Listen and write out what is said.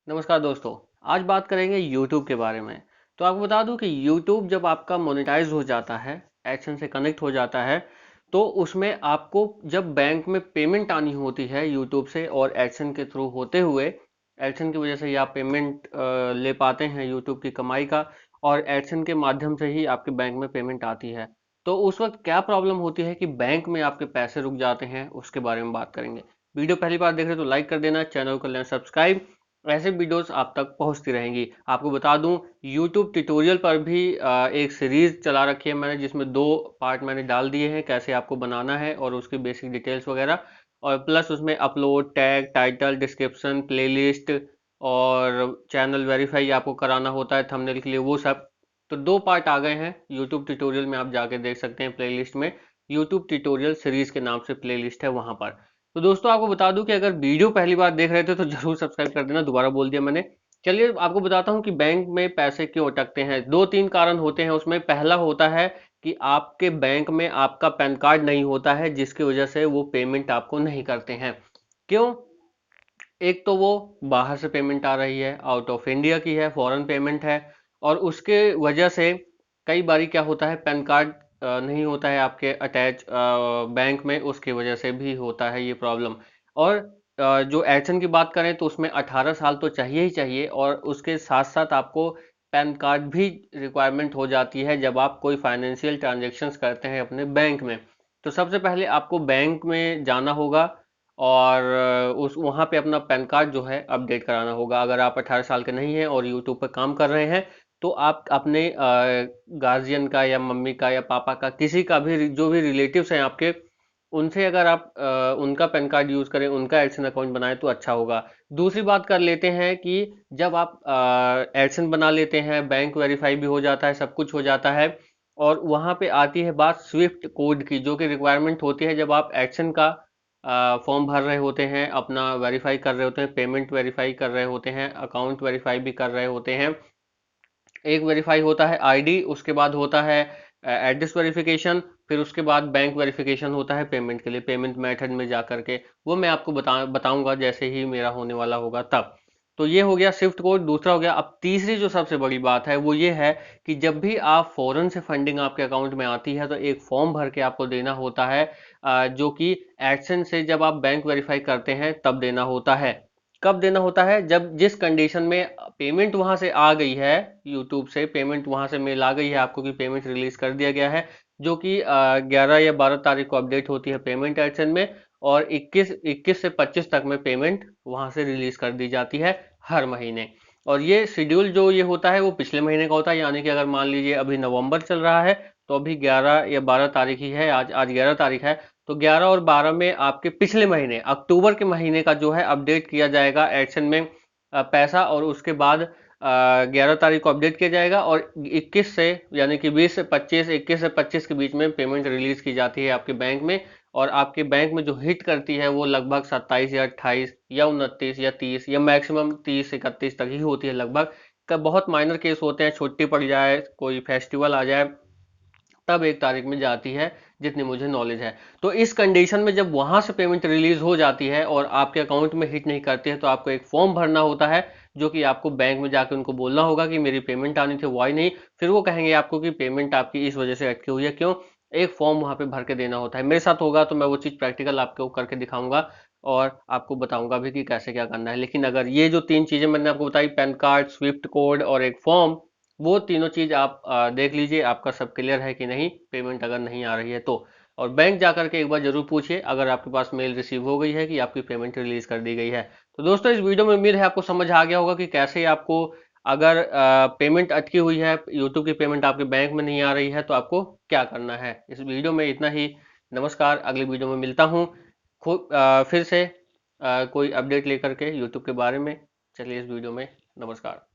नमस्कार दोस्तों। आज बात करेंगे YouTube के बारे में। तो आपको बता दूं कि YouTube जब आपका मोनेटाइज हो जाता है, एडसेंस से कनेक्ट हो जाता है, तो उसमें आपको जब बैंक में पेमेंट आनी होती है YouTube से और एडसेंस के थ्रू होते हुए, एडसेंस की वजह से ही आप पेमेंट ले पाते हैं YouTube की कमाई का, और एडसेंस के माध्यम से ही आपके बैंक में पेमेंट आती है। तो उस वक्त क्या प्रॉब्लम होती है कि बैंक में आपके पैसे रुक जाते हैं, उसके बारे में बात करेंगे। वीडियो पहली बार देख रहे हो तो लाइक कर देना, चैनल को लेना सब्सक्राइब, ऐसे वीडियोस आप तक पहुंचती रहेंगी। आपको बता दूं, YouTube ट्यूटोरियल पर भी एक सीरीज चला रखी है मैंने, जिसमें 2 पार्ट मैंने डाल दिए हैं, कैसे आपको बनाना है और उसकी बेसिक डिटेल्स वगैरह, और प्लस उसमें upload, tag, title, description, playlist और चैनल वेरीफाई आपको कराना होता है थंबनेल के लिए, वो सब। तो 2 पार्ट आ गए हैं YouTube ट्यूटोरियल में, आप जाके देख सकते हैं प्लेलिस्ट में। YouTube ट्यूटोरियल सीरीज के नाम से प्लेलिस्ट है वहां पर। तो दोस्तों आपको बता दूं कि अगर वीडियो पहली बार देख रहे थे तो जरूर सब्सक्राइब कर देना, दोबारा बोल दिया मैंने। चलिए आपको बताता हूं कि बैंक में पैसे क्यों अटकते हैं। 2-3 कारण होते हैं उसमें। पहला होता है कि आपके बैंक में आपका पैन कार्ड नहीं होता है, जिसकी वजह से वो पेमेंट आपको नहीं करते हैं। क्यों? एक तो वो बाहर से पेमेंट आ रही है, आउट ऑफ इंडिया की है, फॉरेन पेमेंट है, और उसके वजह से कई बारी क्या होता है, पैन कार्ड नहीं होता है आपके अटैच बैंक में, उसकी वजह से भी होता है ये प्रॉब्लम। और जो एडसन की बात करें तो उसमें 18 साल तो चाहिए ही चाहिए, और उसके साथ साथ आपको पैन कार्ड भी रिक्वायरमेंट हो जाती है जब आप कोई फाइनेंशियल ट्रांजेक्शन्स करते हैं अपने बैंक में। तो सबसे पहले आपको बैंक में जाना होगा और उस वहाँ पे अपना पैन कार्ड जो है अपडेट कराना होगा। अगर आप 18 साल के नहीं हैं और यूट्यूब पर काम कर रहे हैं, तो आप अपने गार्जियन का या मम्मी का या पापा का, किसी का भी, जो भी रिलेटिव्स हैं आपके, उनसे अगर आप उनका पैन कार्ड यूज करें, उनका एडसन अकाउंट बनाएं तो अच्छा होगा। दूसरी बात कर लेते हैं कि जब आप एडसन बना लेते हैं, बैंक वेरीफाई भी हो जाता है, सब कुछ हो जाता है, और वहां पे आती है बात स्विफ्ट कोड की, जो कि रिक्वायरमेंट होती है जब आप एडसन का फॉर्म भर रहे होते हैं, अपना वेरीफाई कर रहे होते हैं, पेमेंट वेरीफाई कर रहे होते हैं, अकाउंट वेरीफाई भी कर रहे होते हैं। एक वेरीफाई होता है आईडी, उसके बाद होता है एड्रेस वेरिफिकेशन, फिर उसके बाद बैंक वेरिफिकेशन होता है पेमेंट के लिए, पेमेंट मेथड में जा करके। वो मैं आपको बताऊंगा जैसे ही मेरा होने वाला होगा तब। तो ये हो गया स्विफ्ट कोड। दूसरा हो गया, अब तीसरी जो सबसे बड़ी बात है वो ये है कि जब भी आप फॉरेन से फंडिंग आपके अकाउंट में आती है तो एक फॉर्म भर के आपको देना होता है, जो कि एडसेंस से जब आप बैंक वेरीफाई करते हैं तब देना होता है। कब देना होता है? जब जिस कंडीशन में पेमेंट वहां से आ गई है, यूट्यूब से पेमेंट वहां से मेल आ गई है आपको कि पेमेंट रिलीज कर दिया गया है, जो कि 11 या 12 तारीख को अपडेट होती है पेमेंट एडसन में, और 21 से 25 तक में पेमेंट वहां से रिलीज कर दी जाती है हर महीने। और ये शेड्यूल जो ये होता है वो पिछले महीने का होता है, यानी कि अगर मान लीजिए अभी नवंबर चल रहा है, तो अभी 11 या 12 तारीख ही है, आज 11 तारीख है, तो 11 और 12 में आपके पिछले महीने अक्टूबर के महीने का जो है अपडेट किया जाएगा एडसन में पैसा, और उसके बाद 11 तारीख को अपडेट किया जाएगा, और 21 से, यानी कि 20 से 25, 21 से 25 के बीच में पेमेंट रिलीज की जाती है आपके बैंक में। और आपके बैंक में जो हिट करती है वो लगभग 27 या 28 या 29 या 30 या मैक्सिमम 30-31 तक ही होती है लगभग। का बहुत माइनर केस होते हैं, छुट्टी पड़ जाए, कोई फेस्टिवल आ जाए, तब 1 तारीख में जाती है, जितनी मुझे नॉलेज है। तो इस कंडीशन में जब वहां से पेमेंट रिलीज हो जाती है और आपके अकाउंट में हिट नहीं करती है, तो आपको एक फॉर्म भरना होता है, जो कि आपको बैंक में जाकर उनको बोलना होगा कि मेरी पेमेंट आनी थी, वो आई नहीं। फिर वो कहेंगे आपको कि पेमेंट आपकी इस वजह से अटकी हुई है। क्यों? एक फॉर्म वहां पे भर के देना होता है। मेरे साथ होगा तो मैं वो चीज प्रैक्टिकल आपको करके दिखाऊंगा, और आपको बताऊंगा भी कि कैसे क्या करना है। लेकिन अगर ये जो 3 चीजें मैंने आपको बताई, पैन कार्ड, स्विफ्ट कोड और एक फॉर्म, वो तीनों चीज आप देख लीजिए आपका सब क्लियर है कि नहीं, पेमेंट अगर नहीं आ रही है तो। और बैंक जाकर के एक बार जरूर पूछिए अगर आपके पास मेल रिसीव हो गई है कि आपकी पेमेंट रिलीज कर दी गई है। तो दोस्तों इस वीडियो में उम्मीद है आपको समझ आ गया होगा कि कैसे आपको, अगर पेमेंट अटकी हुई है, यूट्यूब की पेमेंट आपके बैंक में नहीं आ रही है, तो आपको क्या करना है। इस वीडियो में इतना ही। नमस्कार, अगली वीडियो में मिलता हूँ फिर से कोई अपडेट लेकर के यूट्यूब के बारे में। चलिए इस वीडियो में, नमस्कार।